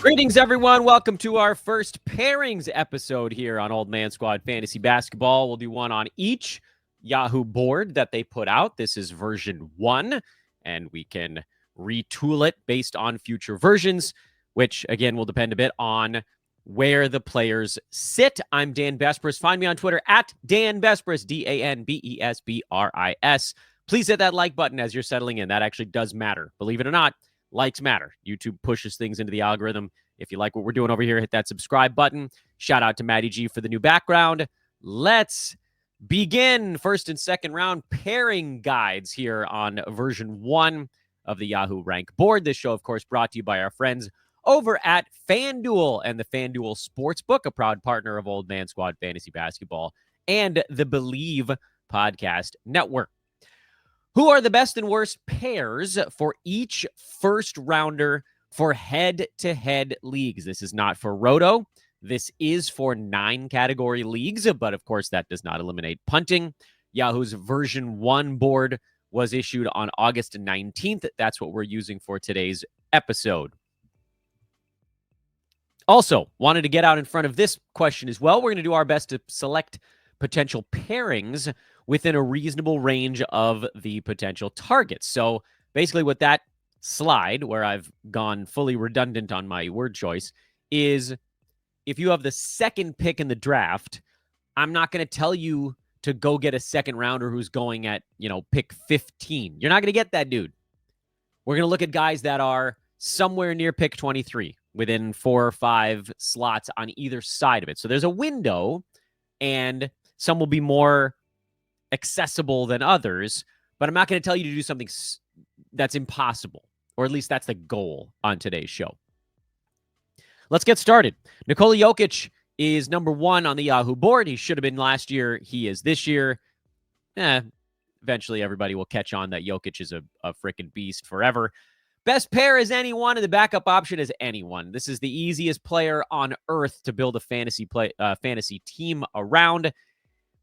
Greetings, everyone. Welcome to our first pairings episode here on Old Man Squad Fantasy Basketball. We'll do one on each Yahoo board that they put out. This is version 1, and we can retool it based on future versions, which, again, will depend a bit on where the players sit. I'm Dan Besbris. Find me on Twitter at Dan Besbris, DanBesbris. Please hit that like button as you're settling in. That actually does matter. Believe it or not, likes matter. YouTube pushes things into the algorithm. If you like what we're doing over here, hit that subscribe button. Shout out to Maddie G for the new background. Let's begin first and second round pairing guides here on version 1 of the Yahoo Rank Board. This show, of course, brought to you by our friends over at FanDuel and the FanDuel Sportsbook, a proud partner of Old Man Squad Fantasy Basketball and the Believe Podcast Network. Who are the best and worst pairs for each first rounder for head-to-head leagues? This is not for Roto. This is for 9 category leagues, but of course that does not eliminate punting. Yahoo's version 1 board was issued on August 19th. That's what we're using for today's episode. Also, wanted to get out in front of this question as well. We're going to do our best to select potential pairings within a reasonable range of the potential targets. So basically what that slide, where I've gone fully redundant on my word choice, is if you have the second pick in the draft, I'm not going to tell you to go get a second rounder who's going at, pick 15. You're not going to get that dude. We're going to look at guys that are somewhere near pick 23, within 4 or 5 slots on either side of it. So there's a window, and some will be more accessible than others, but I'm not going to tell you to do something that's impossible, or at least that's the goal on today's show. Let's get started. Nikola Jokic is number 1 on the Yahoo board. He should have been last year. He is this year. Eventually everybody will catch on that Jokic is a freaking beast forever. Best pair is anyone, and the backup option is anyone. This is the easiest player on earth to build a fantasy team around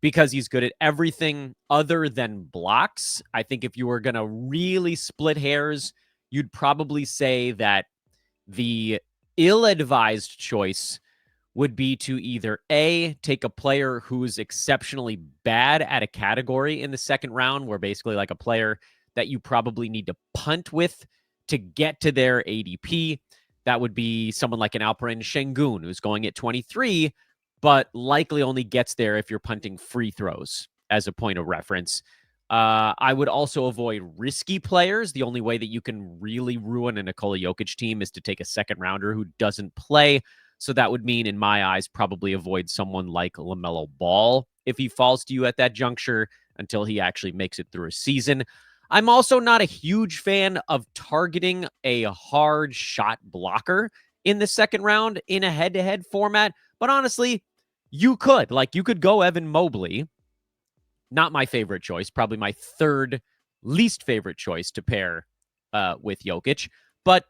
because he's good at everything other than blocks. I think if you were going to really split hairs, you'd probably say that the ill-advised choice would be to either A, take a player who's exceptionally bad at a category in the second round, where basically like a player that you probably need to punt with to get to their ADP. That would be someone like an Alperen Şengün, who's going at 23, but likely only gets there if you're punting free throws as a point of reference. I would also avoid risky players. The only way that you can really ruin a Nikola Jokic team is to take a second rounder who doesn't play. So that would mean, in my eyes, probably avoid someone like LaMelo Ball if he falls to you at that juncture until he actually makes it through a season. I'm also not a huge fan of targeting a hard shot blocker in the second round in a head-to-head format. But honestly, you could go Evan Mobley. Not my favorite choice, probably my third least favorite choice to pair with Jokic. But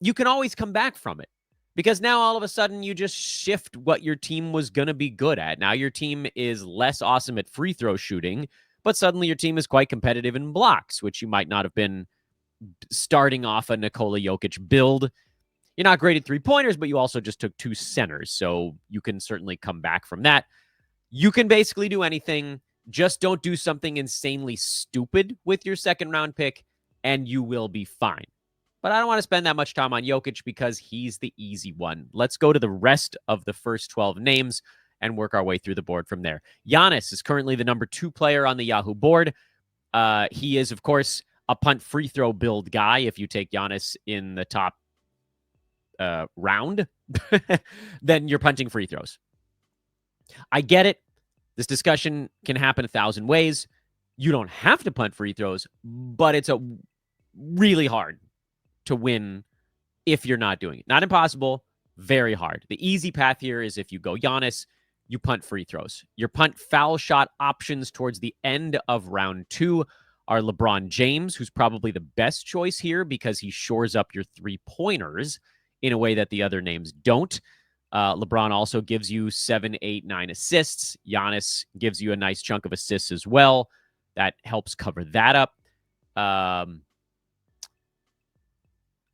you can always come back from it, because now all of a sudden you just shift what your team was going to be good at. Now your team is less awesome at free throw shooting, but suddenly your team is quite competitive in blocks, which you might not have been starting off a Nikola Jokic build. You're not great at three-pointers, but you also just took 2 centers, so you can certainly come back from that. You can basically do anything. Just don't do something insanely stupid with your second-round pick, and you will be fine. But I don't want to spend that much time on Jokic because he's the easy one. Let's go to the rest of the first 12 names and work our way through the board from there. Giannis is currently the number 2 player on the Yahoo board. He is, of course, a punt free throw build guy. If you take Giannis in the top round, then you're punting free throws. I get it. This discussion can happen 1,000 ways. You don't have to punt free throws, but it's really hard to win if you're not doing it. Not impossible, very hard. The easy path here is if you go Giannis, you punt free throws. Your punt foul shot options towards the end of round 2 are LeBron James, who's probably the best choice here because he shores up your 3-pointers in a way that the other names don't. LeBron also gives you 7, 8, 9 assists. Giannis gives you a nice chunk of assists as well. That helps cover that up.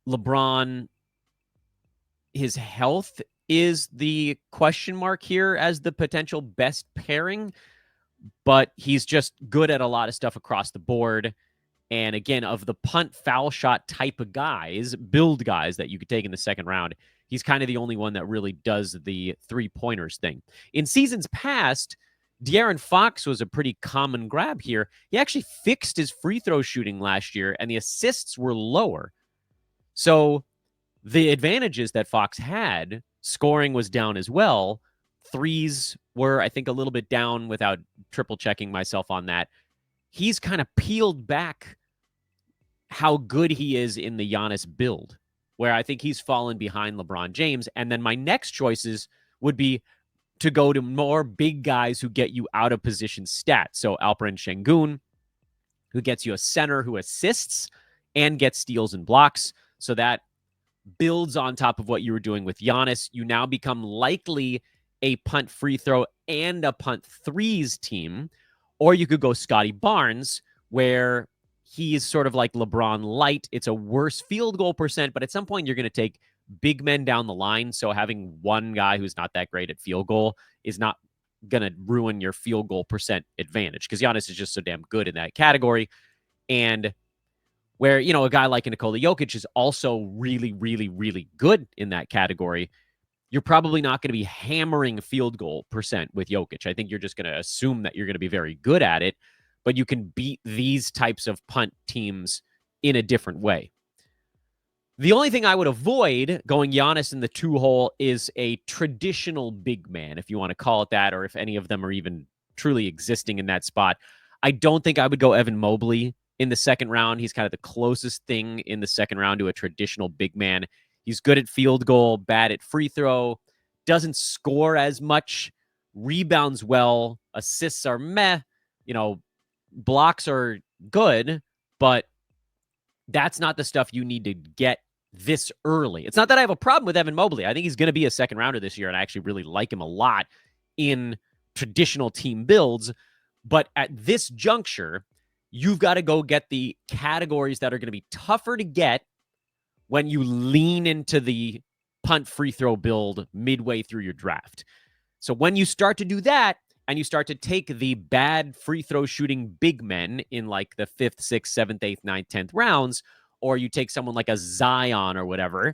LeBron, his health is the question mark here as the potential best pairing, but he's just good at a lot of stuff across the board. And again, of the punt foul shot type of guys, build guys that you could take in the second round, he's kind of the only one that really does the three-pointers thing. In seasons past, De'Aaron Fox was a pretty common grab here. He actually fixed his free throw shooting last year, and the assists were lower. So the advantages that Fox had, scoring was down as well. Threes were, I think, a little bit down without triple checking myself on that. He's kind of peeled back how good he is in the Giannis build, where I think he's fallen behind LeBron James. And then my next choices would be to go to more big guys who get you out of position stats. So Alperen Şengün, who gets you a center who assists and gets steals and blocks. So that builds on top of what you were doing with Giannis. You now become likely a punt free throw and a punt threes team. Or you could go Scotty Barnes, where he is sort of like LeBron light. It's a worse field goal percent, but at some point you're going to take big men down the line. So having one guy who's not that great at field goal is not going to ruin your field goal percent advantage, because Giannis is just so damn good in that category. And where, you know, a guy like Nikola Jokic is also really, really, really good in that category, you're probably not going to be hammering field goal percent with Jokic. I think you're just going to assume that you're going to be very good at it, but you can beat these types of punt teams in a different way. The only thing I would avoid going Giannis in the 2-hole is a traditional big man, if you want to call it that, or if any of them are even truly existing in that spot. I don't think I would go Evan Mobley in the second round. He's kind of the closest thing in the second round to a traditional big man. He's good at field goal, bad at free throw, doesn't score as much, rebounds well, assists are meh, you know, blocks are good, but that's not the stuff you need to get this early. It's not that I have a problem with Evan Mobley. I think he's going to be a second rounder this year, and I actually really like him a lot in traditional team builds. But at this juncture, you've got to go get the categories that are going to be tougher to get when you lean into the punt free throw build midway through your draft. So when you start to do that, and you start to take the bad free throw shooting big men in like the 5th, 6th, 7th, 8th, 9th, 10th rounds, or you take someone like a Zion or whatever,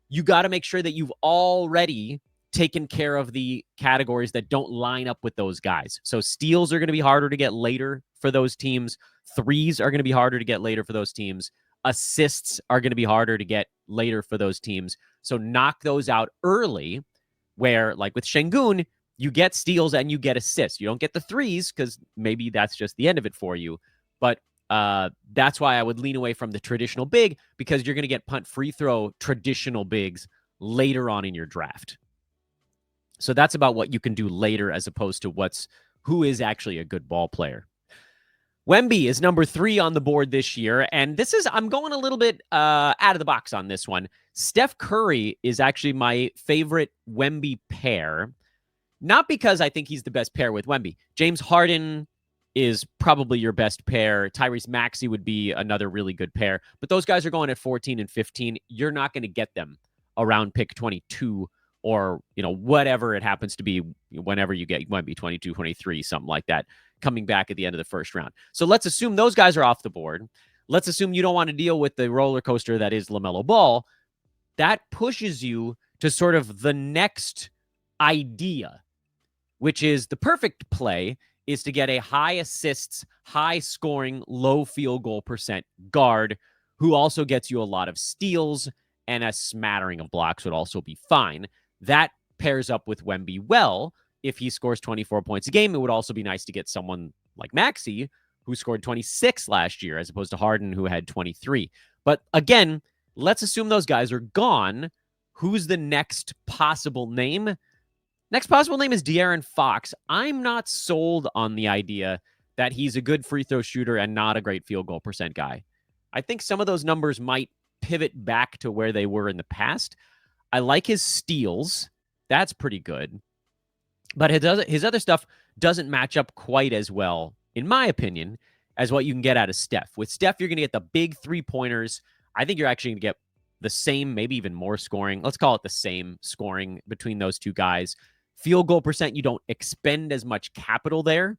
you got to make sure that you've already taken care of the categories that don't line up with those guys. So steals are going to be harder to get later for those teams. Threes are going to be harder to get later for those teams. Assists are going to be harder to get later for those teams. So knock those out early, where like with Şengün, you get steals and you get assists. You don't get the threes because maybe that's just the end of it for you. But that's why I would lean away from the traditional big, because you're going to get punt free throw traditional bigs later on in your draft. So that's about what you can do later as opposed to who is actually a good ball player. Wemby is number 3 on the board this year. And I'm going a little bit out of the box on this one. Steph Curry is actually my favorite Wemby pair. Not because I think he's the best pair with Wemby. James Harden is probably your best pair. Tyrese Maxey would be another really good pair. But those guys are going at 14 and 15. You're not going to get them around pick 22 or, whatever it happens to be whenever you get Wemby, 22, 23, something like that, coming back at the end of the first round. So let's assume those guys are off the board. Let's assume you don't want to deal with the roller coaster that is LaMelo Ball. That pushes you to sort of the next idea, which is the perfect play is to get a high assists, high scoring, low field goal percent guard who also gets you a lot of steals, and a smattering of blocks would also be fine. That pairs up with Wemby well. If he scores 24 points a game, it would also be nice to get someone like Maxey, who scored 26 last year, as opposed to Harden, who had 23. But again, let's assume those guys are gone. Who's the next possible name? Next possible name is De'Aaron Fox. I'm not sold on the idea that he's a good free throw shooter and not a great field goal percent guy. I think some of those numbers might pivot back to where they were in the past. I like his steals. That's pretty good. But his other stuff doesn't match up quite as well, in my opinion, as what you can get out of Steph. With Steph, you're going to get the big three-pointers. I think you're actually going to get the same, maybe even more scoring. Let's call it the same scoring between those two guys. Field goal percent, you don't expend as much capital there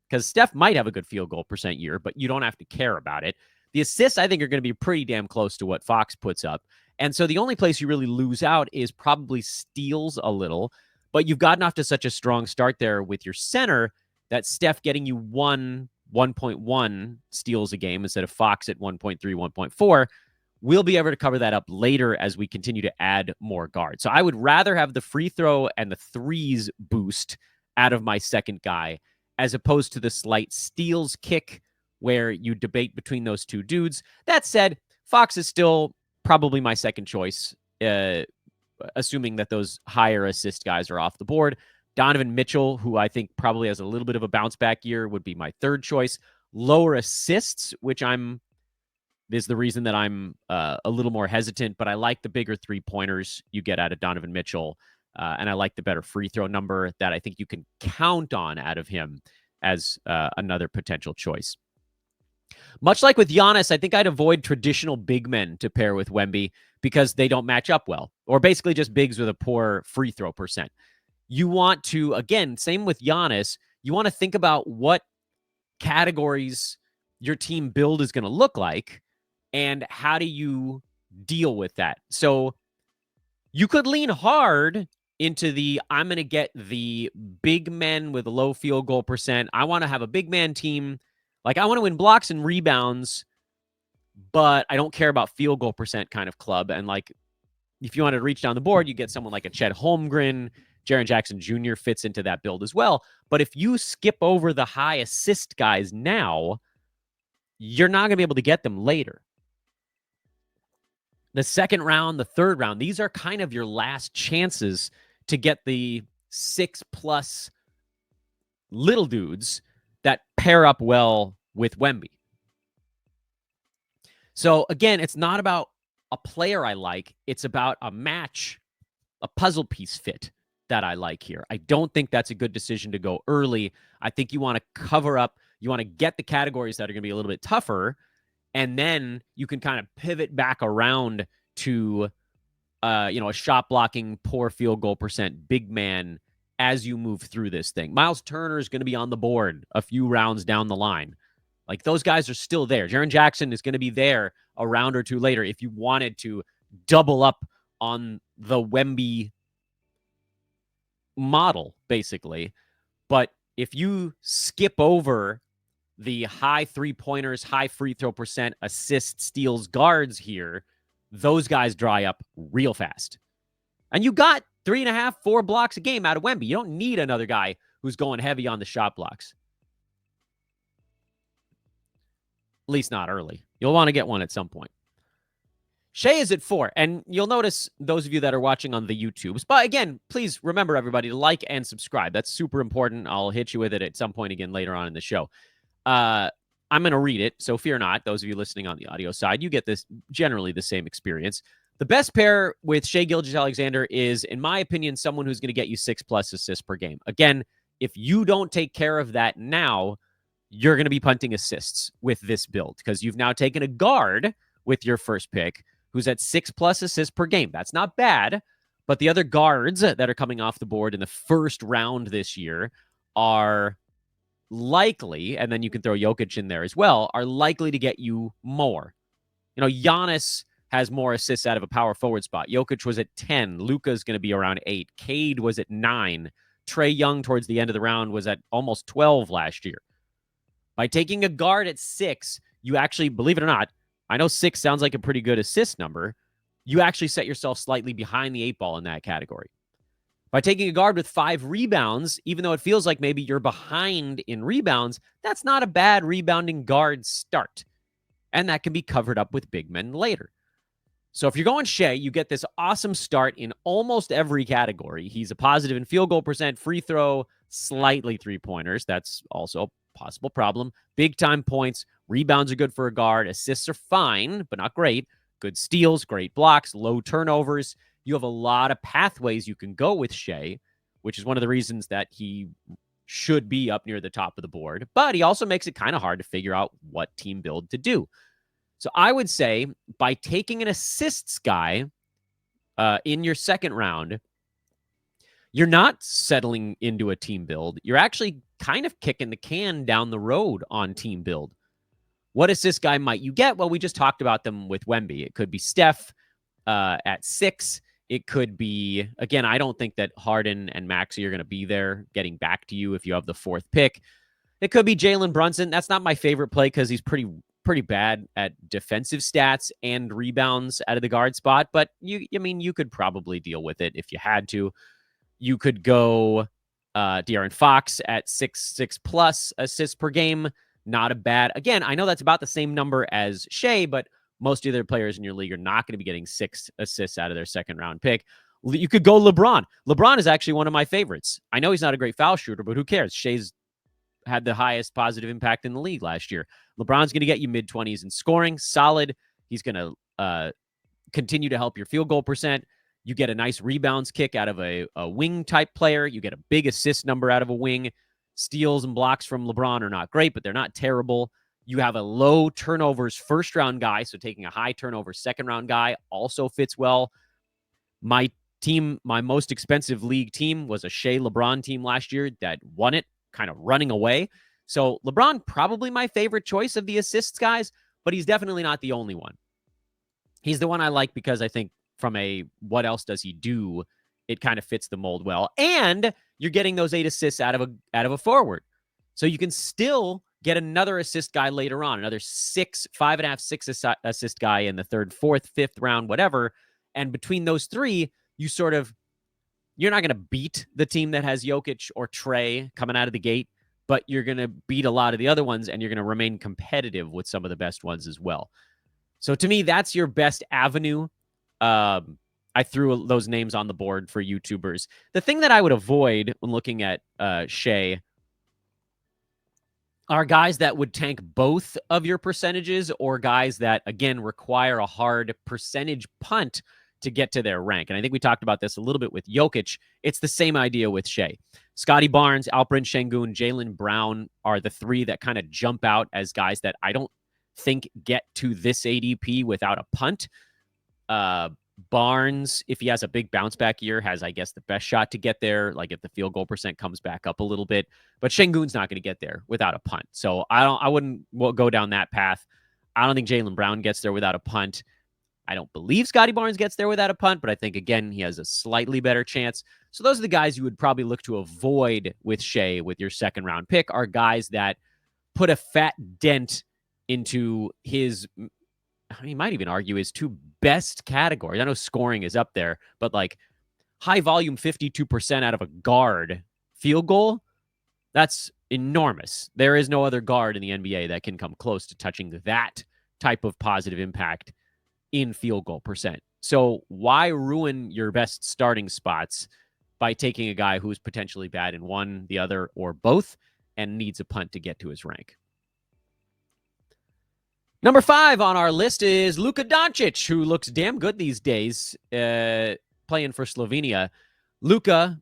because Steph might have a good field goal percent year, but you don't have to care about it. The assists, I think, are going to be pretty damn close to what Fox puts up. And so the only place you really lose out is probably steals a little, but you've gotten off to such a strong start there with your center that Steph getting you 1.1 steals a game instead of Fox at 1.3, 1.4. We'll be able to cover that up later as we continue to add more guards. So I would rather have the free throw and the threes boost out of my second guy as opposed to the slight steals kick where you debate between those two dudes. That said, Fox is still probably my second choice, assuming that those higher assist guys are off the board. Donovan Mitchell, who I think probably has a little bit of a bounce back year, would be my third choice. Lower assists, which is the reason that I'm a little more hesitant, but I like the bigger three-pointers you get out of Donovan Mitchell, and I like the better free throw number that I think you can count on out of him as another potential choice. Much like with Giannis, I think I'd avoid traditional big men to pair with Wemby because they don't match up well, or basically just bigs with a poor free throw percent. You want to, again, same with Giannis, you want to think about what categories your team build is going to look like and how do you deal with that. So you could lean hard into I'm going to get the big men with a low field goal percent. I want to have a big man team. Like, I want to win blocks and rebounds, but I don't care about field goal percent kind of club. And like, if you wanted to reach down the board, you get someone like a Chet Holmgren. Jaren Jackson Jr. fits into that build as well. But if you skip over the high assist guys now, you're not going to be able to get them later. The second round, the third round, these are kind of your last chances to get the 6+ little dudes that pair up well with Wemby. So again, it's not about a player I like. It's about a match, a puzzle piece fit that I like here. I don't think that's a good decision to go early. I think you want to cover up, you want to get the categories that are going to be a little bit tougher, and then you can kind of pivot back around to a shot blocking, poor field goal percent big man as you move through this thing. Miles Turner is going to be on the board a few rounds down the line. Like, those guys are still there. Jaren Jackson is going to be there a round or two later if you wanted to double up on the Wemby model, basically. But if you skip over the high three-pointers, high free throw percent, assist, steals, guards here, those guys dry up real fast. And you got 3.5, 4 blocks a game out of Wemby. You don't need another guy who's going heavy on the shot blocks. At least not early. You'll want to get one at some point. Shea is at 4, and you'll notice those of you that are watching on the YouTubes. But again, please remember, everybody, to like and subscribe. That's super important. I'll hit you with it at some point again later on in the show. I'm going to read it, so fear not. Those of you listening on the audio side, you get this generally the same experience. The best pair with Shai Gilgeous-Alexander is, in my opinion, someone who's going to get you 6+ assists per game. Again, if you don't take care of that now, you're going to be punting assists with this build because you've now taken a guard with your first pick who's at 6+ assists per game. That's not bad, but the other guards that are coming off the board in the first round this year are likely, and then you can throw Jokic in there as well, are likely to get you more. Giannis has more assists out of a power forward spot. Jokic was at 10. Luka's going to be around 8. Cade was at 9. Trae Young towards the end of the round was at almost 12 last year. By taking a guard at 6, you actually, believe it or not, I know 6 sounds like a pretty good assist number. You actually set yourself slightly behind the 8 ball in that category. By taking a guard with 5 rebounds, even though it feels like maybe you're behind in rebounds, that's not a bad rebounding guard start. And that can be covered up with big men later. So if you're going Shai, you get this awesome start in almost every category. He's a positive in field goal percent, free throw, slightly three-pointers. That's also a possible problem. Big-time points. Rebounds are good for a guard. Assists are fine, but not great. Good steals, great blocks, low turnovers. You have a lot of pathways you can go with Shai, which is one of the reasons that he should be up near the top of the board. But he also makes it kind of hard to figure out what team build to do. So I would say by taking an assists guy in your second round, you're not settling into a team build. You're actually kind of kicking the can down the road on team build. What assist guy might you get? Well, we just talked about them with Wemby. It could be Steph at 6. It could be, again, I don't think that Harden and Maxey are going to be there getting back to you if you have the 4th pick. It could be Jalen Brunson. That's not my favorite play because he's pretty bad at defensive stats and rebounds out of the guard spot. But you could probably deal with it if you had to. You could go De'Aaron Fox at 6 plus assists per game. Not a bad. Again, I know that's about the same number as Shea, but most of the other players in your league are not going to be getting 6 assists out of their second round pick. You could go LeBron. LeBron is actually one of my favorites. I know he's not a great foul shooter, but who cares? Shea's had the highest positive impact in the league last year. LeBron's going to get you mid-20s in scoring, solid. He's going to continue to help your field goal percent. You get a nice rebounds kick out of a wing type player. You get a big assist number out of a wing. Steals and blocks from LeBron are not great, but they're not terrible. You have a low turnovers first round guy, so taking a high turnover second round guy also fits well. My most expensive league team was a Shea LeBron team last year that won it, kind of running away. So LeBron, probably my favorite choice of the assists guys, but he's definitely not the only one. He's the one I like because I think from a what else does he do, it kind of fits the mold well. And you're getting those 8 assists out of a forward. So you can still get another assist guy later on, another 5.5, 6 assist guy in the 3rd, 4th, 5th round, whatever. And between those 3, you're not going to beat the team that has Jokic or Trey coming out of the gate, but you're going to beat a lot of the other ones, and you're going to remain competitive with some of the best ones as well. So to me, that's your best avenue. I threw those names on the board for YouTubers. The thing that I would avoid when looking at Shea are guys that would tank both of your percentages, or guys that, again, require a hard percentage punt to get to their rank. And I think we talked about this a little bit with Jokic. It's the same idea with Shea. Scotty Barnes, Alperen Şengün, Jaylen Brown are the 3 that kind of jump out as guys that I don't think get to this ADP without a punt. Barnes, if he has a big bounce back year, has, I guess, the best shot to get there, like if the field goal percent comes back up a little bit. But Şengün's not going to get there without a punt. So I wouldn't go down that path. I don't think Jaylen Brown gets there without a punt. I don't believe Scotty Barnes gets there without a punt, but I think, again, he has a slightly better chance. So those are the guys you would probably look to avoid with Shea with your second round pick, are guys that put a fat dent into his, you might even argue, his 2 best categories. I know scoring is up there, but like high volume 52% out of a guard field goal, that's enormous. There is no other guard in the NBA that can come close to touching that type of positive impact in field goal percent. So why ruin your best starting spots by taking a guy who's potentially bad in one, the other, or both, and needs a punt to get to his rank? Number 5 on our list is Luka Doncic, who looks damn good these days, playing for Slovenia. Luka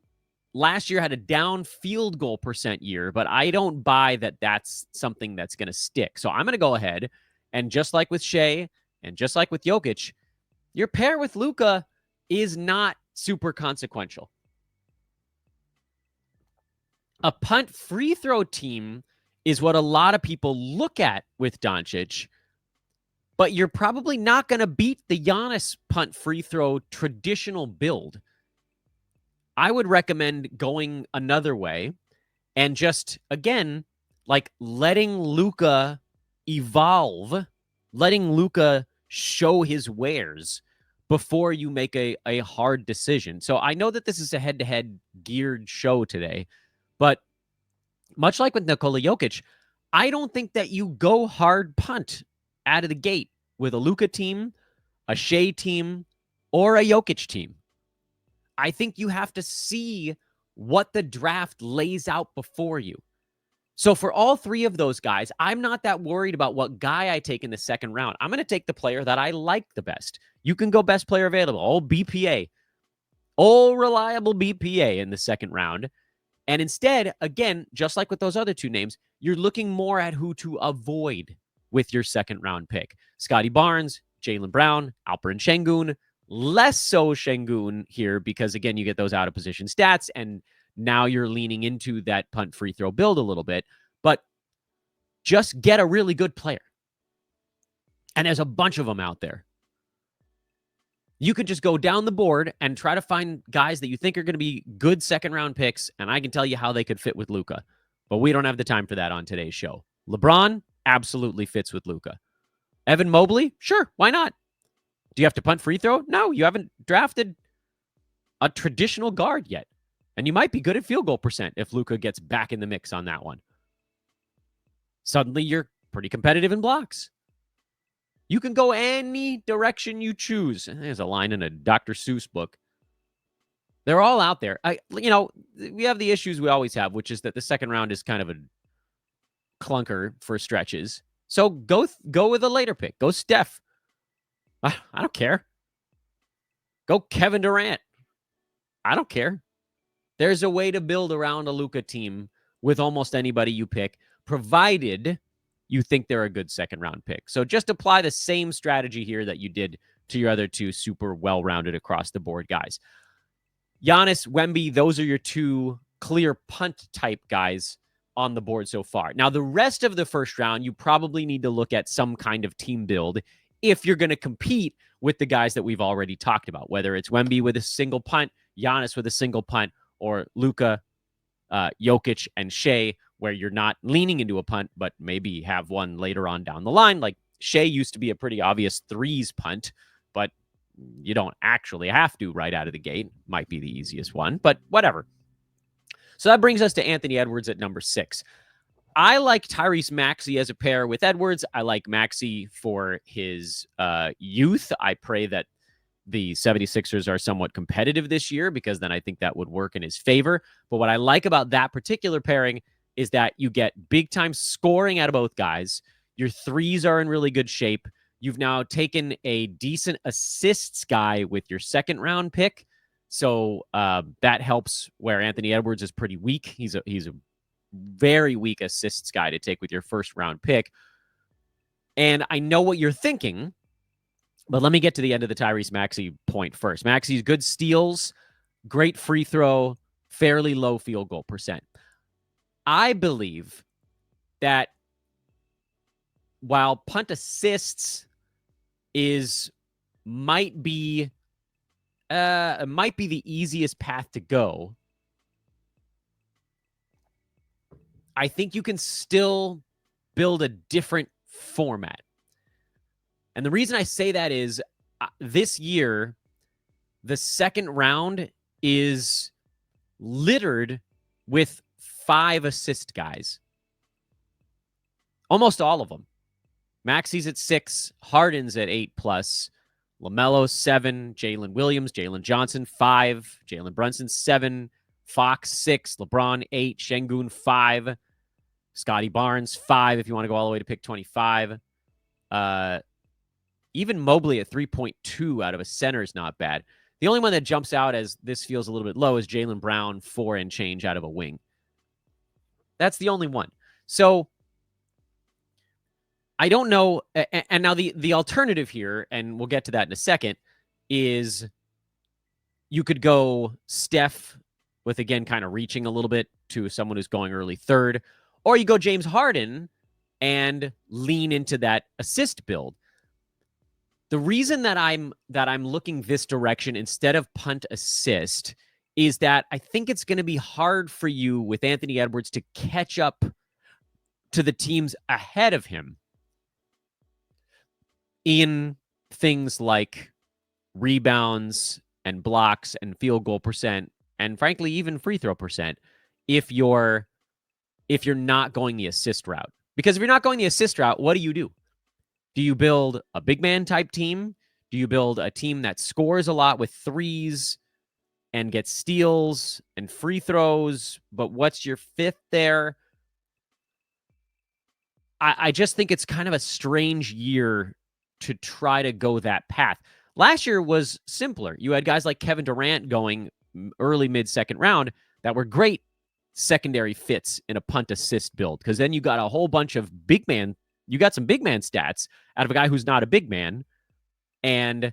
last year had a down field goal percent year, but I don't buy that that's something that's going to stick. So I'm going to go ahead, and just like with Shea and just like with Jokic, your pair with Luka is not super consequential. A punt free throw team is what a lot of people look at with Doncic, but you're probably not going to beat the Giannis punt free throw traditional build. I would recommend going another way and just, again, like letting Luka evolve, letting Luka show his wares before you make a hard decision. So I know that this is a head-to-head geared show today, but much like with Nikola Jokic, I don't think that you go hard punt out of the gate with a Luka team, a Shea team, or a Jokic team. I think you have to see what the draft lays out before you. So for all 3 of those guys, I'm not that worried about what guy I take in the second round. I'm going to take the player that I like the best. You can go best player available, all BPA, all reliable BPA in the second round. And instead, again, just like with those other 2 names, you're looking more at who to avoid with your second round pick. Scotty Barnes, Jaylen Brown, Alperen Şengün. Less so Şengün here because, again, you get those out of position stats, and now you're leaning into that punt free throw build a little bit. But just get a really good player. And there's a bunch of them out there. You could just go down the board and try to find guys that you think are going to be good second-round picks, and I can tell you how they could fit with Luka. But we don't have the time for that on today's show. LeBron absolutely fits with Luka. Evan Mobley? Sure, why not? Do you have to punt free throw? No, you haven't drafted a traditional guard yet. And you might be good at field goal percent if Luka gets back in the mix on that one. Suddenly you're pretty competitive in blocks. You can go any direction you choose. There's a line in a Dr. Seuss book. They're all out there. We have the issues we always have, which is that the second round is kind of a clunker for stretches. So go with a later pick. Go Steph. I don't care. Go Kevin Durant. I don't care. There's a way to build around a Luka team with almost anybody you pick, provided you think they're a good second-round pick. So just apply the same strategy here that you did to your other two super well-rounded across-the-board guys. Giannis, Wemby, those are your two clear punt-type guys on the board so far. Now, the rest of the first round, you probably need to look at some kind of team build if you're going to compete with the guys that we've already talked about, whether it's Wemby with a single punt, Giannis with a single punt, or Luka, Jokic, and Shea, where you're not leaning into a punt, but maybe have one later on down the line. Like Shea used to be a pretty obvious threes punt, but you don't actually have to right out of the gate. Might be the easiest one, but whatever. So that brings us to Anthony Edwards at number 6. I like Tyrese Maxey as a pair with Edwards. I like Maxey for his youth. I pray that the 76ers are somewhat competitive this year, because then I think that would work in his favor. But what I like about that particular pairing is that you get big-time scoring out of both guys. Your threes are in really good shape. You've now taken a decent assists guy with your second-round pick. So that helps where Anthony Edwards is pretty weak. He's a very weak assists guy to take with your first-round pick. And I know what you're thinking, but let me get to the end of the Tyrese Maxey point first. Maxey's good steals, great free throw, fairly low field goal percent. I believe that while punt assists might be the easiest path to go, I think you can still build a different format. And the reason I say that is this year, the second round is littered with 5 assist guys. Almost all of them. Maxey's at 6, Harden's at 8+, LaMelo 7, Jalen Williams, Jalen Johnson 5, Jalen Brunson 7, Fox 6, LeBron 8, Şengün 5, Scotty Barnes 5 if you want to go all the way to pick 25. Even Mobley at 3.2 out of a center is not bad. The only one that jumps out as this feels a little bit low is Jaylen Brown, 4 and change out of a wing. That's the only one. So I don't know. And now the alternative here, and we'll get to that in a second, is you could go Steph with, again, kind of reaching a little bit to someone who's going early third, or you go James Harden and lean into that assist build. The reason that I'm looking this direction instead of punt assist is that I think it's going to be hard for you with Anthony Edwards to catch up to the teams ahead of him in things like rebounds and blocks and field goal percent, and frankly, even free throw percent, if you're not going the assist route. Because if you're not going the assist route, what do? Do you build a big man type team? Do you build a team that scores a lot with threes and gets steals and free throws? But what's your fifth there? I just think it's kind of a strange year to try to go that path. Last year was simpler. You had guys like Kevin Durant going early, mid-second round that were great secondary fits in a punt assist build, because then you got a whole bunch of big man you got some big man stats out of a guy who's not a big man, and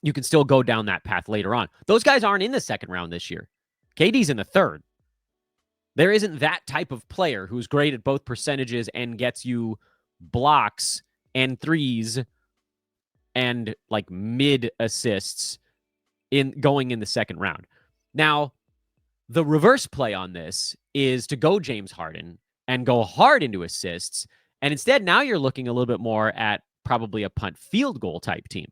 you can still go down that path later on. Those guys aren't in the second round this year. KD's in the third. There isn't that type of player who's great at both percentages and gets you blocks and threes and like mid assists in going in the second round. Now, the reverse play on this is to go James Harden and go hard into assists. And instead, now you're looking a little bit more at probably a punt field goal type team.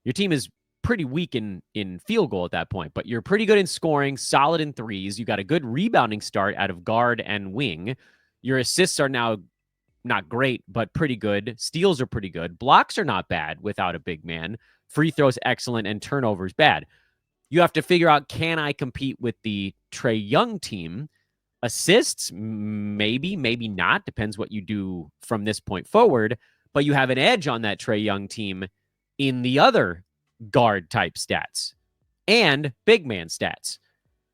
Your team is pretty weak in field goal at that point, but you're pretty good in scoring, solid in threes. You got a good rebounding start out of guard and wing. Your assists are now not great, but pretty good. Steals are pretty good. Blocks are not bad without a big man. Free throws, excellent, and turnovers, bad. You have to figure out, can I compete with the Trae Young team? Assists, maybe, maybe not. Depends what you do from this point forward. But you have an edge on that Trae Young team in the other guard type stats and big man stats.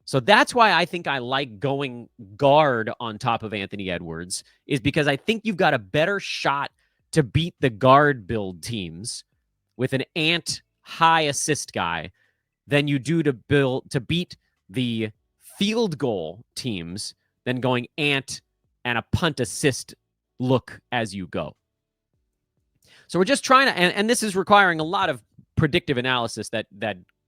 So that's why I think I like going guard on top of Anthony Edwards, is because I think you've got a better shot to beat the guard build teams with an Ant high assist guy than you do to beat the field goal teams than going Ant and a punt assist look as you go. So we're just trying to, and this is requiring a lot of predictive analysis that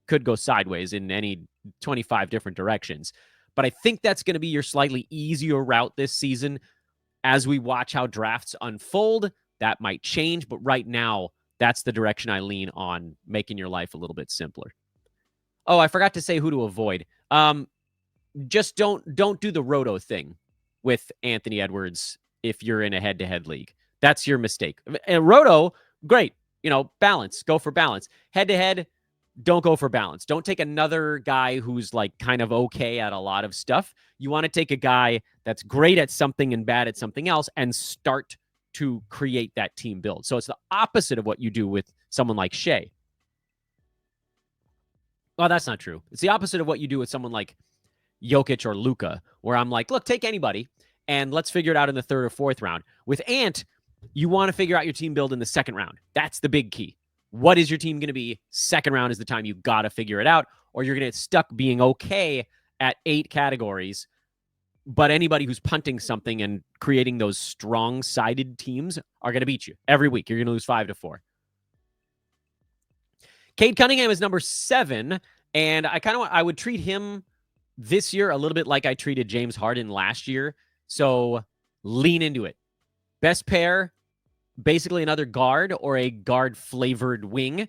could go sideways in any 25 different directions. But I think that's going to be your slightly easier route this season. As we watch how drafts unfold, that might change. But right now, that's the direction I lean on, making your life a little bit simpler. Oh, I forgot to say who to avoid. Just don't do the roto thing with Anthony Edwards if you're in a head-to-head league. That's your mistake. And roto, great. Balance. Go for balance. Head-to-head, don't go for balance. Don't take another guy who's like kind of okay at a lot of stuff. You want to take a guy that's great at something and bad at something else and start to create that team build. So it's the opposite of what you do with someone like Shea. Well, that's not true. It's the opposite of what you do with someone like Jokic or Luka, where I'm like, look, take anybody and let's figure it out in the third or fourth round. With Ant, you want to figure out your team build in the second round. That's the big key. What is your team going to be? Second round is the time you got to figure it out, or you're going to get stuck being okay at 8 categories. But anybody who's punting something and creating those strong-sided teams are going to beat you every week. You're going to lose 5-4. Cade Cunningham is number 7, and I would treat him this year a little bit like I treated James Harden last year. So lean into it. Best pair, basically another guard or a guard-flavored wing.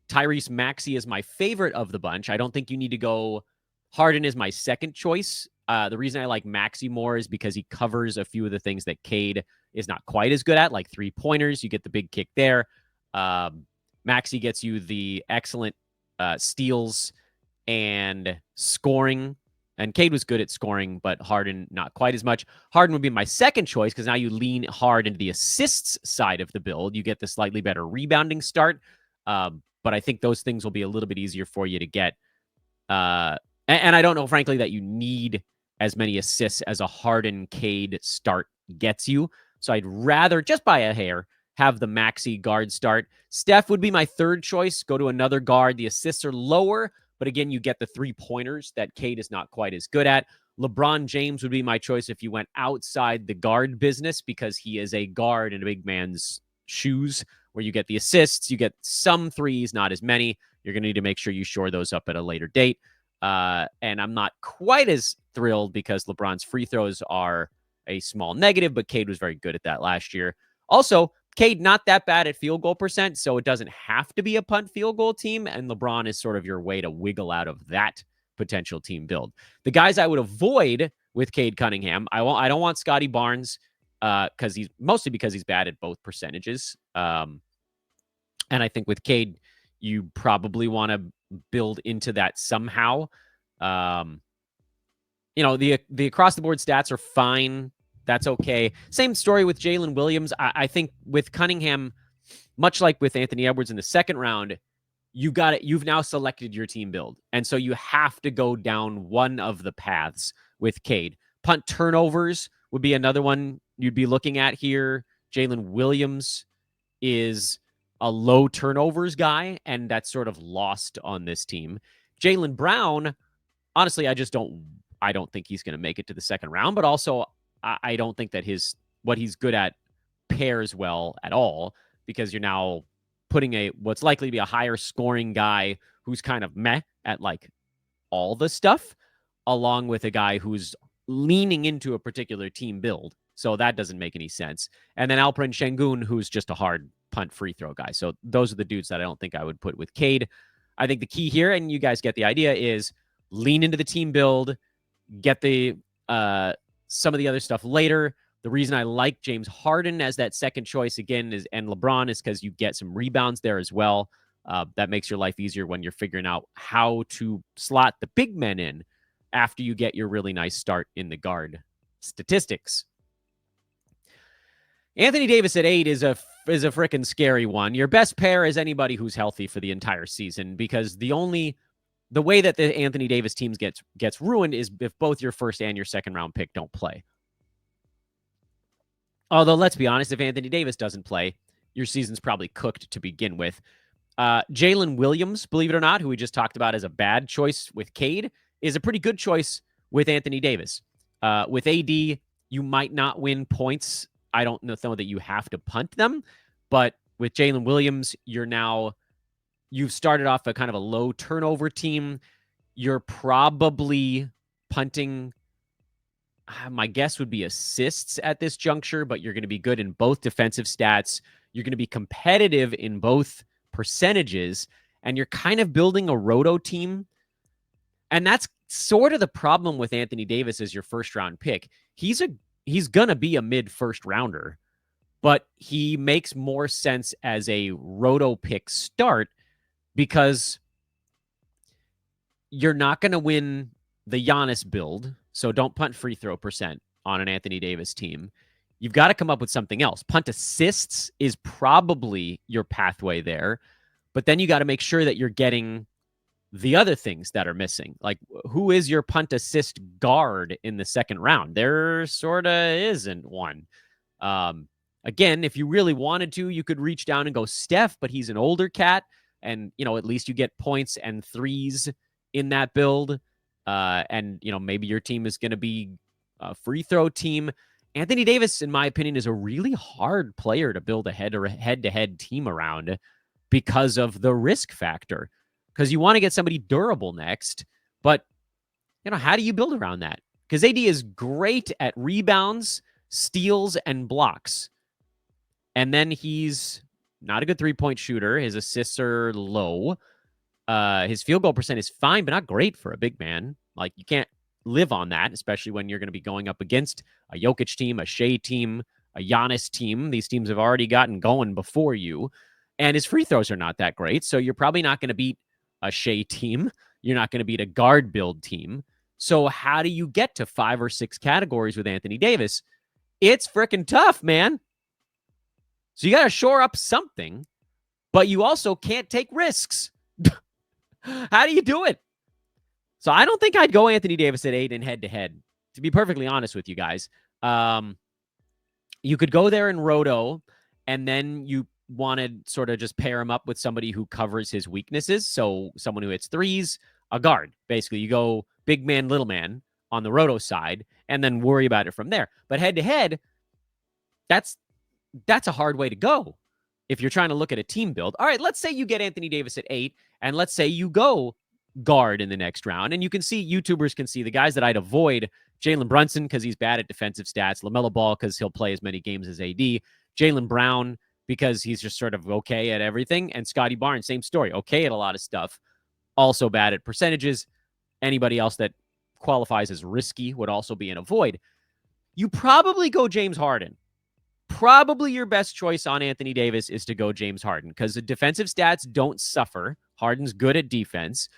Tyrese Maxey is my favorite of the bunch. I don't think you need to go. Harden is my second choice. The reason I like Maxey more is because he covers a few of the things that Cade is not quite as good at, like three-pointers. You get the big kick there. Maxey gets you the excellent steals and scoring. And Cade was good at scoring, but Harden not quite as much. Harden would be my second choice because now you lean hard into the assists side of the build. You get the slightly better rebounding start. But I think those things will be a little bit easier for you to get. And I don't know, frankly, that you need as many assists as a Harden Cade start gets you. So I'd rather, just by a hair, have the Maxey guard start. Steph would be my third choice. Go to another guard. The assists are lower, but again, you get the three-pointers that Cade is not quite as good at. LeBron James would be my choice if you went outside the guard business because he is a guard in a big man's shoes where you get the assists, you get some threes, not as many. You're going to need to make sure you shore those up at a later date. And I'm not quite as thrilled because LeBron's free throws are a small negative, but Cade was very good at that last year. Also, Cade not that bad at field goal percent, so it doesn't have to be a punt field goal team, and LeBron is sort of your way to wiggle out of that potential team build. The guys I would avoid with Cade Cunningham, I don't want Scotty Barnes because he's bad at both percentages. And I think with Cade, you probably want to build into that somehow. The across the board stats are fine. That's okay. Same story with Jalen Williams. I think with Cunningham, much like with Anthony Edwards in the second round, you've now selected your team build. And so you have to go down one of the paths with Cade. Punt turnovers would be another one you'd be looking at here. Jalen Williams is a low turnovers guy, and that's sort of lost on this team. Jaylen Brown, honestly, I don't think he's going to make it to the second round, but also I don't think that what he's good at pairs well at all, because you're now putting what's likely to be a higher scoring guy who's kind of meh at like all the stuff, along with a guy who's leaning into a particular team build. So that doesn't make any sense. And then Alperen Şengün, who's just a hard punt free throw guy. So those are the dudes that I don't think I would put with Cade. I think the key here, and you guys get the idea, is lean into the team build, get the some of the other stuff later. The reason I like James Harden as that second choice again and LeBron is because you get some rebounds there as well. That makes your life easier when you're figuring out how to slot the big men in after you get your really nice start in the guard statistics. Anthony Davis at 8 is a freaking scary one. Your best pair is anybody who's healthy for the entire season, because the way that the Anthony Davis teams gets ruined is if both your first and your second round pick don't play. Although, let's be honest, if Anthony Davis doesn't play, your season's probably cooked to begin with. Jalen Williams, believe it or not, who we just talked about as a bad choice with Cade, is a pretty good choice with Anthony Davis. With AD, you might not win points. I don't know that you have to punt them, but with Jalen Williams, you've started off a kind of a low turnover team. You're probably punting, my guess would be assists at this juncture, but you're going to be good in both defensive stats. You're going to be competitive in both percentages, and you're kind of building a roto team. And that's sort of the problem with Anthony Davis as your first round pick. He's going to be a mid first rounder, but he makes more sense as a roto pick start because you're not going to win the Giannis build. So don't punt free throw percent on an Anthony Davis team. You've got to come up with something else. Punt assists is probably your pathway there, but then you got to make sure that you're getting the other things that are missing. Like, who is your punt assist guard in the second round? There sort of isn't one. Again, if you really wanted to, you could reach down and go Steph, but he's an older cat, and at least you get points and threes in that build. And maybe your team is going to be a free throw team. Anthony Davis, in my opinion, is a really hard player to build a head-to-head team around because of the risk factor. Because you want to get somebody durable next, but how do you build around that? Because AD is great at rebounds, steals, and blocks. And then he's not a good three-point shooter. His assists are low. His field goal percent is fine, but not great for a big man. Like, you can't live on that, especially when you're going to be going up against a Jokic team, a Shea team, a Giannis team. These teams have already gotten going before you. And his free throws are not that great, so you're probably not going to beat a Shea team. You're not going to beat a guard build team. So how do you get to 5 or 6 categories with Anthony Davis? It's freaking tough, man. So you got to shore up something, but you also can't take risks. How do you do it? So I don't think I'd go Anthony Davis at 8 in head-to-head, to be perfectly honest with you guys. You could go there in roto, and then you want to sort of just pair him up with somebody who covers his weaknesses. So someone who hits threes, a guard. Basically, you go big man, little man on the roto side, and then worry about it from there. But head-to-head, that's a hard way to go if you're trying to look at a team build. All right, let's say you get Anthony Davis at 8, and let's say you go guard in the next round. And you can see, YouTubers can see the guys that I'd avoid: Jalen Brunson, because he's bad at defensive stats; LaMelo Ball, because he'll play as many games as AD; Jaylen Brown, because he's just sort of okay at everything; and Scotty Barnes, same story, okay at a lot of stuff, also bad at percentages. Anybody else that qualifies as risky would also be an avoid. You probably go James Harden. Probably your best choice on Anthony Davis is to go James Harden, because the defensive stats don't suffer. Harden's good at defense.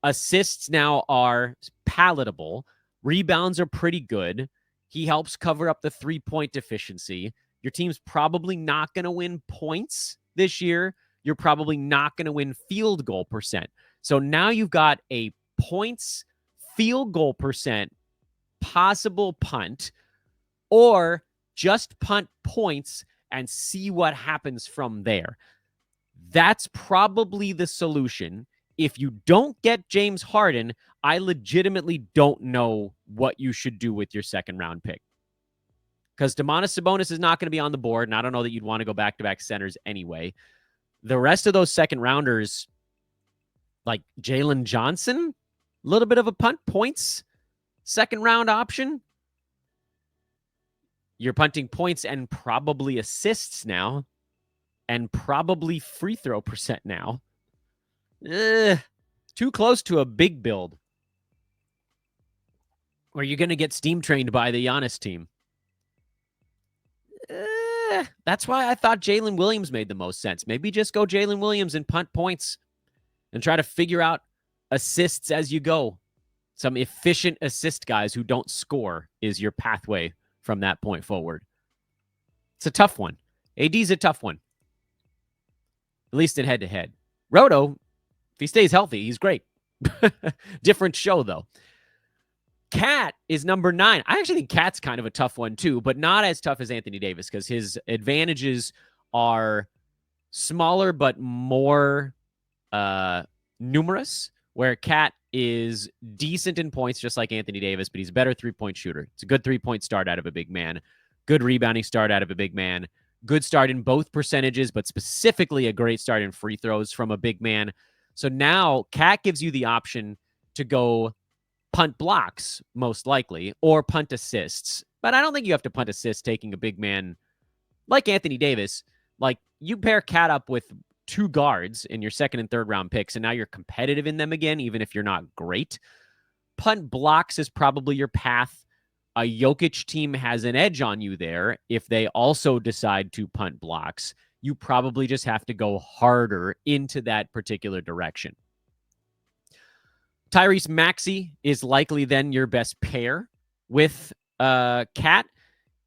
Assists now are palatable. Rebounds are pretty good. He helps cover up the three-point deficiency. Your team's probably not going to win points this year. You're probably not going to win field goal percent. So now you've got a points, field goal percent, possible punt, or just punt points and see what happens from there. That's probably the solution. If you don't get James Harden, I legitimately don't know what you should do with your second round pick. Because Domantas Sabonis is not going to be on the board, and I don't know that you'd want to go back-to-back centers anyway. The rest of those second rounders, like Jalen Johnson, a little bit of a punt points, second round option. You're punting points and probably assists now, and probably free throw percent now. Too close to a big build where you're going to get steam trained by the Giannis team. That's why I thought Jalen Williams made the most sense. Maybe just go Jalen Williams and punt points and try to figure out assists as you go. Some efficient assist guys who don't score is your pathway from that point forward. It's a tough one. AD's a tough one. At least in head-to-head. Roto, if he stays healthy, he's great. Different show, though. Cat is number 9. I actually think Cat's kind of a tough one, too, but not as tough as Anthony Davis because his advantages are smaller but more numerous, where Cat is decent in points just like Anthony Davis, but he's a better three-point shooter. It's a good three-point start out of a big man, good rebounding start out of a big man, good start in both percentages, but specifically a great start in free throws from a big man. So now Cat gives you the option to go punt blocks, most likely, or punt assists. But I don't think you have to punt assists taking a big man like Anthony Davis. Like, you pair Cat up with 2 guards in your second and third round picks, and now you're competitive in them again, even if you're not great. Punt blocks is probably your path. A Jokic team has an edge on you there. If they also decide to punt blocks, you probably just have to go harder into that particular direction. Tyrese Maxey is likely then your best pair with Cat.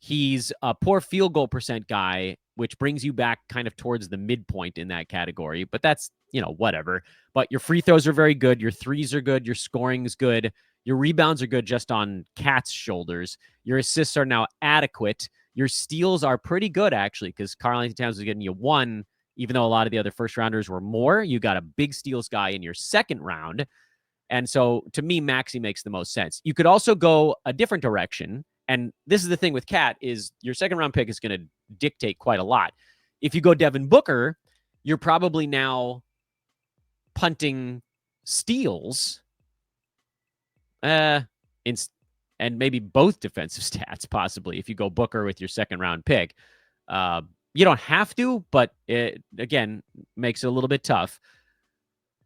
He's a poor field goal percent guy, which brings you back kind of towards the midpoint in that category. But that's, whatever. But your free throws are very good. Your threes are good. Your scoring is good. Your rebounds are good just on Cat's shoulders. Your assists are now adequate. Your steals are pretty good, actually, because Karl-Anthony Towns was getting you 1, even though a lot of the other first-rounders were more. You got a big steals guy in your second round. And so, to me, Maxey makes the most sense. You could also go a different direction. And this is the thing with Cat, is your second-round pick is going to dictate quite a lot. If you go Devin Booker, you're probably now punting steals and maybe both defensive stats, possibly, if you go Booker with your second-round pick. You don't have to, but it, again, makes it a little bit tough.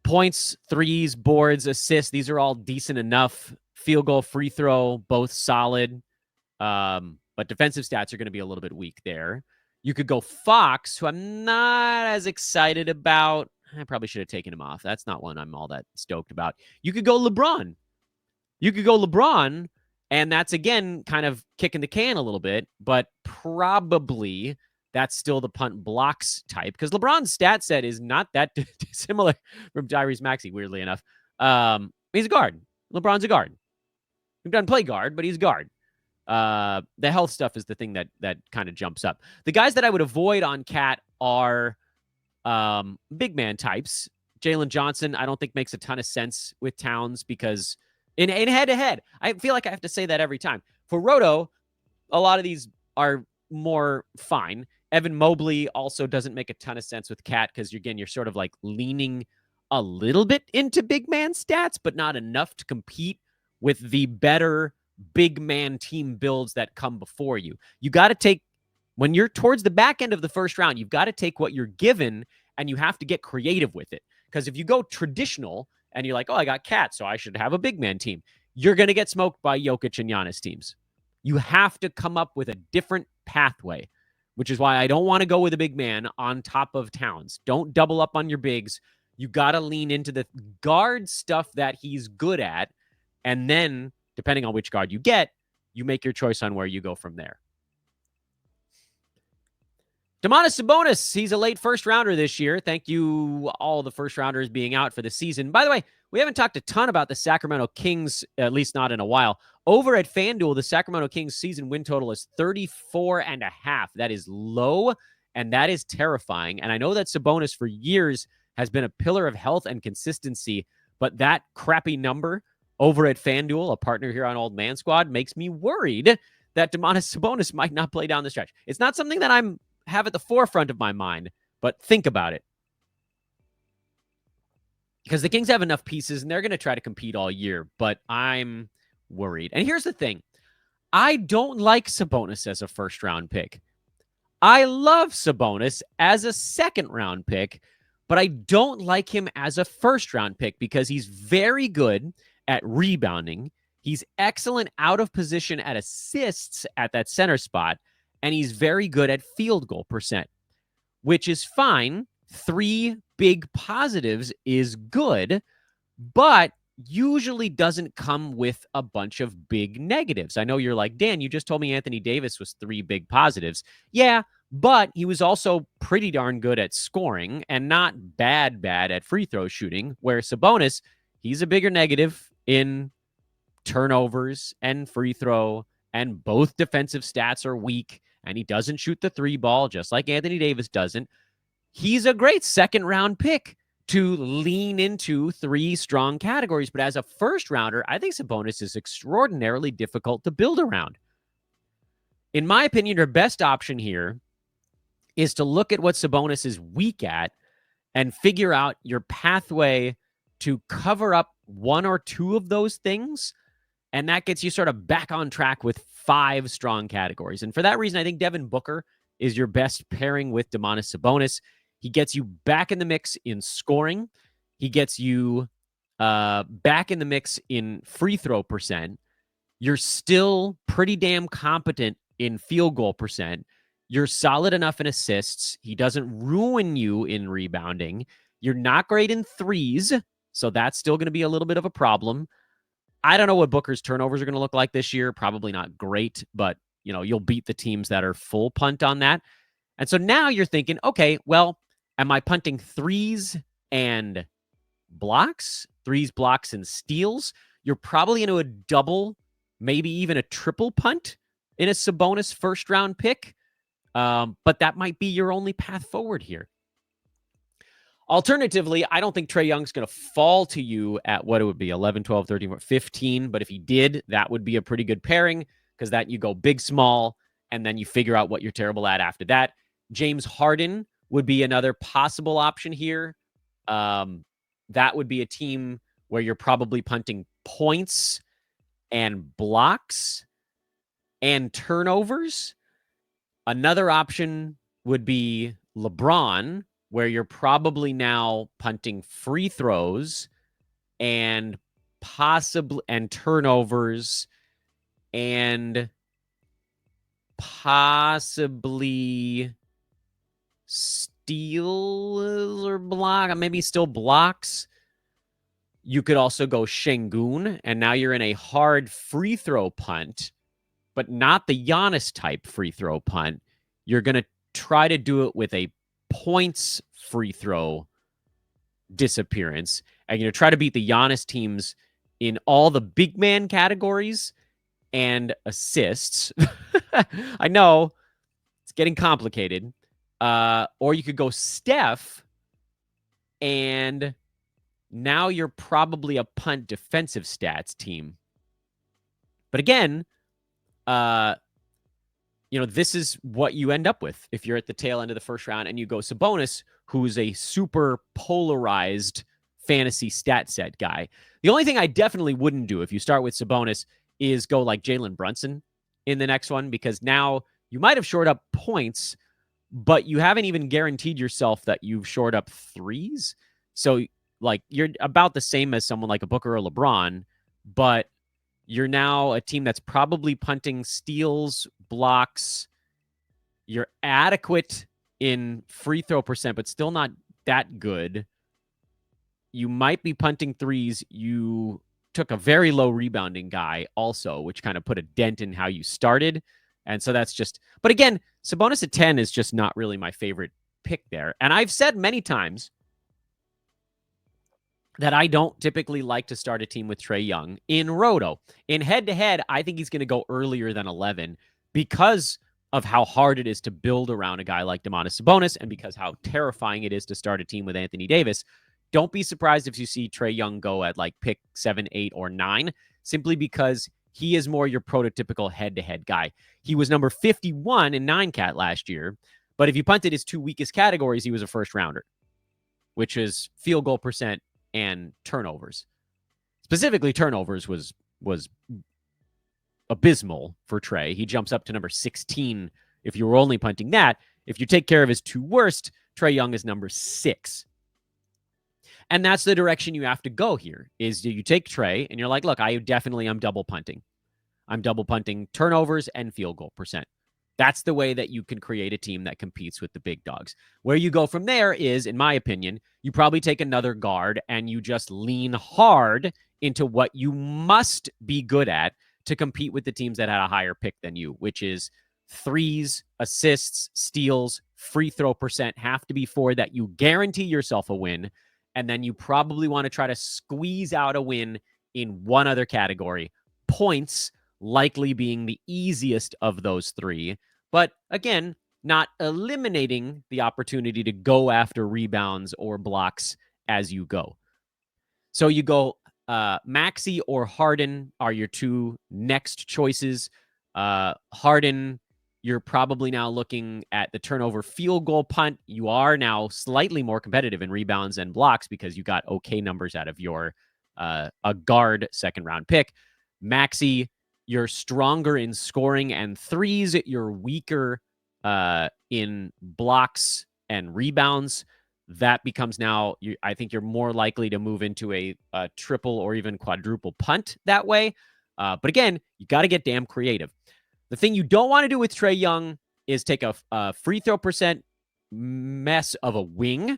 Points, threes, boards, assists, these are all decent enough. Field goal, free throw, both solid. But defensive stats are going to be a little bit weak there. You could go Fox, who I'm not as excited about. I probably should have taken him off. That's not one I'm all that stoked about. You could go LeBron. And that's, again, kind of kicking the can a little bit, but probably that's still the punt blocks type, because LeBron's stat set is not that similar from Tyrese Maxey, weirdly enough. He's a guard. LeBron's a guard. He doesn't play guard, but he's a guard. The health stuff is the thing that kind of jumps up. The guys that I would avoid on Cat are big man types. Jalen Johnson, I don't think makes a ton of sense with Towns, because in head-to-head, I feel like I have to say that every time. For Roto, a lot of these are more fine. Evan Mobley also doesn't make a ton of sense with Cat, because, again, you're sort of like leaning a little bit into big man stats, but not enough to compete with the better big man team builds that come before you. You got to take, when you're towards the back end of the first round, you've got to take what you're given, and you have to get creative with it. Because if you go traditional and you're like, oh, I got Cat, so I should have a big man team, you're going to get smoked by Jokic and Giannis teams. You have to come up with a different pathway, which is why I don't want to go with a big man on top of Towns. Don't double up on your bigs. You got to lean into the guard stuff that he's good at, and then, depending on which guard you get, you make your choice on where you go from there. Domantas Sabonis, he's a late first rounder this year. Thank you, all the first rounders being out for the season. By the way, we haven't talked a ton about the Sacramento Kings, at least not in a while. Over at FanDuel, the Sacramento Kings season win total is 34.5. That is low, and that is terrifying. And I know that Sabonis for years has been a pillar of health and consistency, but that crappy number over at FanDuel, a partner here on Old Man Squad, makes me worried that Domantas Sabonis might not play down the stretch. It's not something that I'm have at the forefront of my mind, but think about it. Because the Kings have enough pieces and they're going to try to compete all year, but I'm worried. And here's the thing. I don't like Sabonis as a first round pick. I love Sabonis as a second round pick, but I don't like him as a first round pick because he's very good at rebounding. He's excellent out of position at assists at that center spot, and he's very good at field goal percent, which is fine. 3 big positives is good, but usually doesn't come with a bunch of big negatives. I know you're like, Dan, you just told me Anthony Davis was 3 big positives. Yeah, but he was also pretty darn good at scoring and not bad at free throw shooting, where Sabonis, he's a bigger negative in turnovers and free throw, and both defensive stats are weak, and he doesn't shoot the 3 ball just like Anthony Davis doesn't. He's a great second round pick to lean into 3 strong categories, but as a first rounder, I think Sabonis is extraordinarily difficult to build around. In my opinion, your best option here is to look at what Sabonis is weak at and figure out your pathway to cover up 1 or 2 of those things. And that gets you sort of back on track with 5 strong categories. And for that reason, I think Devin Booker is your best pairing with Domantas Sabonis. He gets you back in the mix in scoring. He gets you back in the mix in free throw percent. You're still pretty damn competent in field goal percent. You're solid enough in assists. He doesn't ruin you in rebounding. You're not great in threes, so that's still going to be a little bit of a problem. I don't know what Booker's turnovers are going to look like this year. Probably not great, but you'll beat the teams that are full punt on that. And so now you're thinking, okay, well, am I punting threes and blocks, blocks, and steals? You're probably into a double, maybe even a triple punt in a Sabonis first round pick. But that might be your only path forward here. Alternatively, I don't think Trae Young's going to fall to you at what it would be, 11, 12, 13, 15. But if he did, that would be a pretty good pairing because that you go big, small, and then you figure out what you're terrible at after that. James Harden would be another possible option here. That would be a team where you're probably punting points and blocks and turnovers. Another option would be LeBron, where you're probably now punting free throws and possibly and turnovers and possibly steals or block, maybe still blocks. You could also go Şengün, and now you're in a hard free throw punt, but not the Giannis type free throw punt. You're going to try to do it with a points free throw disappearance, and try to beat the Giannis teams in all the big man categories and assists. I know it's getting complicated. Or you could go Steph, and now you're probably a punt defensive stats team. But again, this is what you end up with if you're at the tail end of the first round and you go Sabonis, who's a super polarized fantasy stat set guy. The only thing I definitely wouldn't do if you start with Sabonis is go like Jalen Brunson in the next one, because now you might have shored up points, but you haven't even guaranteed yourself that you've shored up threes. So like you're about the same as someone like a Booker or LeBron, but you're now a team that's probably punting steals, blocks. You're adequate in free throw percent, but still not that good. You might be punting threes. You took a very low rebounding guy also, which kind of put a dent in how you started. And so that's just, but again, Sabonis at 10 is just not really my favorite pick there. And I've said many times that I don't typically like to start a team with Trae Young in Roto. In head-to-head, I think he's going to go earlier than 11 because of how hard it is to build around a guy like Domantas Sabonis and because how terrifying it is to start a team with Anthony Davis. Don't be surprised if you see Trae Young go at like pick 7, 8, or 9, simply because he is more your prototypical head-to-head guy. He was number 51 in 9-cat last year, but if you punted his 2 weakest categories, he was a first-rounder, which is field goal percent and turnovers. Specifically, turnovers was abysmal for Trae. He jumps up to number 16 if you were only punting that. If you take care of his 2 worst, Trae Young is number 6. And that's the direction you have to go here, is you take Trae and you're like, look, I'm double punting. I'm double punting turnovers and field goal percent. That's the way that you can create a team that competes with the big dogs. Where you go from there is, in my opinion, you probably take another guard and you just lean hard into what you must be good at to compete with the teams that had a higher pick than you, which is threes, assists, steals, free throw percent have to be 4 that you guarantee yourself a win. And then you probably want to try to squeeze out a win in one other category. Points likely being the easiest of those 3. But again, not eliminating the opportunity to go after rebounds or blocks as you go. So you go Maxey or Harden are your 2 next choices. Harden, you're probably now looking at the turnover field goal punt. You are now slightly more competitive in rebounds and blocks because you got okay numbers out of your a guard second-round pick. Maxey, you're stronger in scoring and threes. You're weaker in blocks and rebounds. That becomes now, I think you're more likely to move into a triple or even quadruple punt that way. But again, you got to get damn creative. The thing you don't want to do with Trae Young is take a free throw percent mess of a wing.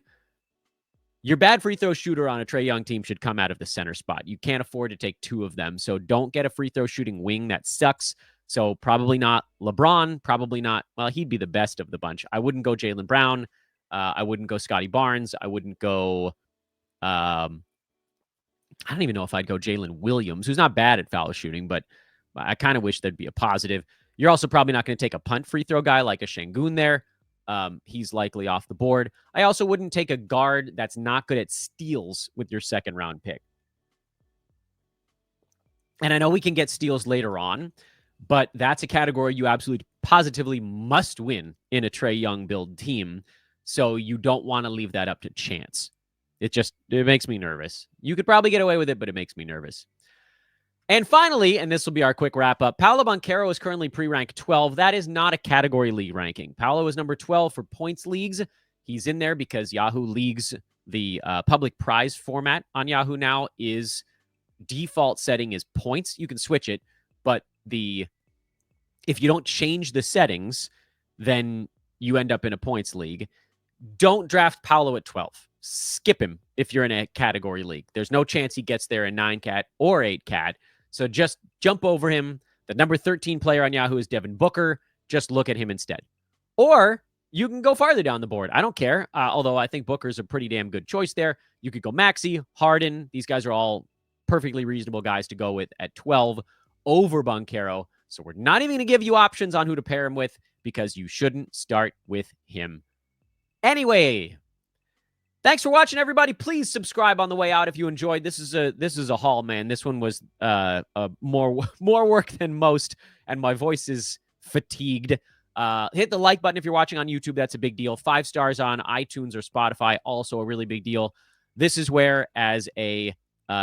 Your bad free throw shooter on a Trae Young team should come out of the center spot. You can't afford to take 2 of them. So don't get a free throw shooting wing. That sucks. So probably not LeBron. Probably not. Well, he'd be the best of the bunch. I wouldn't go Jaylen Brown. I wouldn't go Scotty Barnes. I wouldn't go. I don't even know if I'd go Jalen Williams, who's not bad at foul shooting, but I kind of wish there'd be a positive. You're also probably not going to take a punt free throw guy like a Şengün there. He's likely off the board. I also wouldn't take a guard that's not good at steals with your second-round pick. And I know we can get steals later on, but that's a category you absolutely positively must win in a Trae Young build team. So you don't want to leave that up to chance. It makes me nervous. You could probably get away with it, but it makes me nervous. And finally, and this will be our quick wrap-up, Paolo Banchero is currently pre-ranked 12. That is not a category league ranking. Paolo is number 12 for points leagues. He's in there because Yahoo leagues, the public prize format on Yahoo now, is default setting is points. You can switch it, but if you don't change the settings, then you end up in a points league. Don't draft Paolo at 12. Skip him if you're in a category league. There's no chance he gets there in 9-cat or 8-cat. So just jump over him. The number 13 player on Yahoo is Devin Booker. Just look at him instead. Or you can go farther down the board. I don't care. Although I think Booker's a pretty damn good choice there. You could go Maxey, Harden. These guys are all perfectly reasonable guys to go with at 12 over Banchero. So we're not even going to give you options on who to pair him with because you shouldn't start with him. Anyway, thanks for watching, everybody. Please subscribe on the way out if you enjoyed. This is a haul, man. This one was more work than most, and my voice is fatigued. Hit the like button if you're watching on YouTube. That's a big deal. 5 stars on iTunes or Spotify, also a really big deal. This is where, as a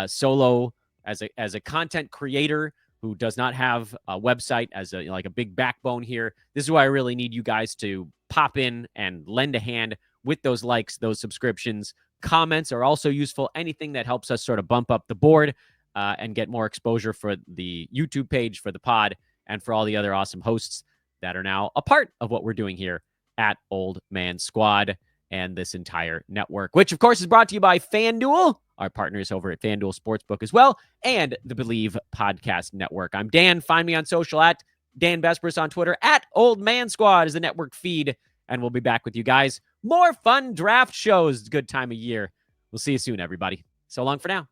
solo, as a content creator who does not have a website, as a big backbone here, this is why I really need you guys to pop in and lend a hand with those likes, those subscriptions. Comments are also useful. Anything that helps us sort of bump up the board and get more exposure for the YouTube page, for the pod, and for all the other awesome hosts that are now a part of what we're doing here at Old Man Squad and this entire network, which, of course, is brought to you by FanDuel, our partners over at FanDuel Sportsbook as well, and the Believe Podcast Network. I'm Dan. Find me on social at Dan Besbris on Twitter, at Old Man Squad is the network feed, and we'll be back with you guys. More fun draft shows. Good time of year. We'll see you soon, everybody. So long for now.